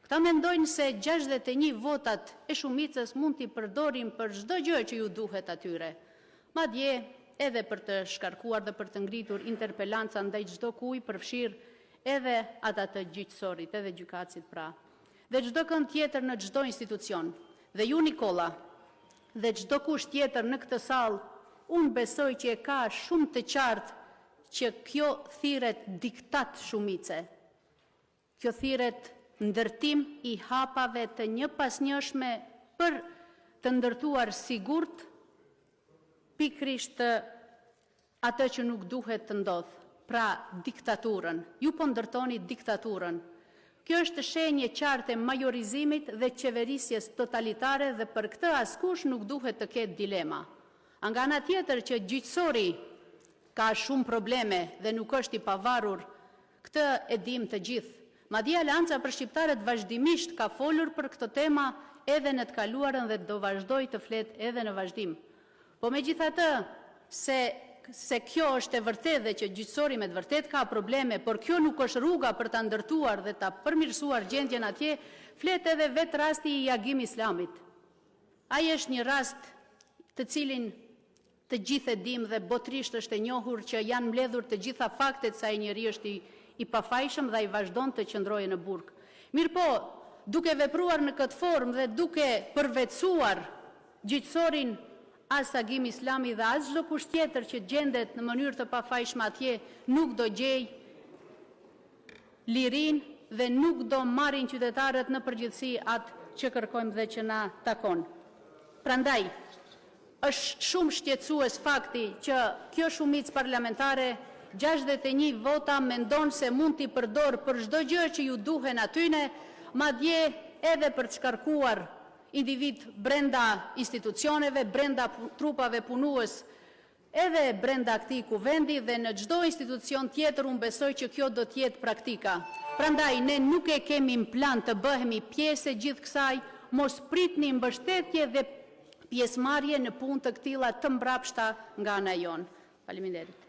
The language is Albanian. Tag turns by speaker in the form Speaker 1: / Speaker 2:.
Speaker 1: Këta mendojnë se 61 votat e shumicës mund t'i përdorim për çdo gjë që ju duhet atyre. Madje edhe për të shkarkuar dhe për të ngritur interpelanca ndaj çdo kuj, përfshirë edhe ata të gjyqësorit, edhe gjykatësit pra. Dhe çdo kënd tjetër në çdo institucion. Dhe ju, Nikola, dhe çdo kush tjetër në këtë sallë, unë besoj që e ka shumë të qartë që kjo thirret diktat shumice. Kjo thirret ndërtim i hapave të një pas njëshme për të ndërtuar sigurt pikrisht atë që nuk duhet të ndodhë, pra diktaturën. Ju po ndërtoni diktaturën. Kjo është shenjë qartë e majorizimit dhe qeverisjes totalitare dhe për këtë askush nuk duhet të ketë dilema. Nga ana tjetër që gjyqësori ka shumë probleme dhe nuk është i pavarur, këtë e dim të gjithë. Madje Aleanca për Shqiptarët vazhdimisht ka folur për këtë tema edhe në të kaluarën dhe do vazhdoj të flet edhe në vazhdim. Po megjithatë, se kjo është e vërtetë dhe që gjyqësori me të vërtet ka probleme, por kjo nuk është rruga për ta ndërtuar dhe ta përmirësuar gjendjen atje, flet edhe vetë rasti i Jagim Islamit. Ai është një rast të cilin të gjithë e dim dhe botrisht është e njohur që janë mbledhur të gjitha faktet se ai njeri është i pafajshëm dhe ai vazhdon të qëndrojë në burg. Mirpo, duke vepruar në këtë formë dhe duke përvetësuar gjyqësorin as Jagim Islami dhe as çdo kush tjetër që gjendet në mënyrë të pafajshme atje, nuk do gjej lirinë dhe nuk do marrin qytetarët në përgjithësi atë që kërkojmë dhe që na takon. Prandaj, është shumë shqetësues fakti që kjo shumicë parlamentare 61 vota mendon se mund t'i përdor për çdo gjë që ju duhen atyne, madje edhe për të shkarkuar individ brenda institucioneve, brenda trupave punues, edhe brenda këtij kuvendi dhe në çdo institucion tjetër unë besoj që kjo do të jetë praktika. Prandaj ne nuk e kemi në plan të bëhemi pjesë e gjithë kësaj, mos pritni mbështetje dhe pjesëmarrje në punë të këtilla të mbrapshta nga ana jonë. Faleminderit.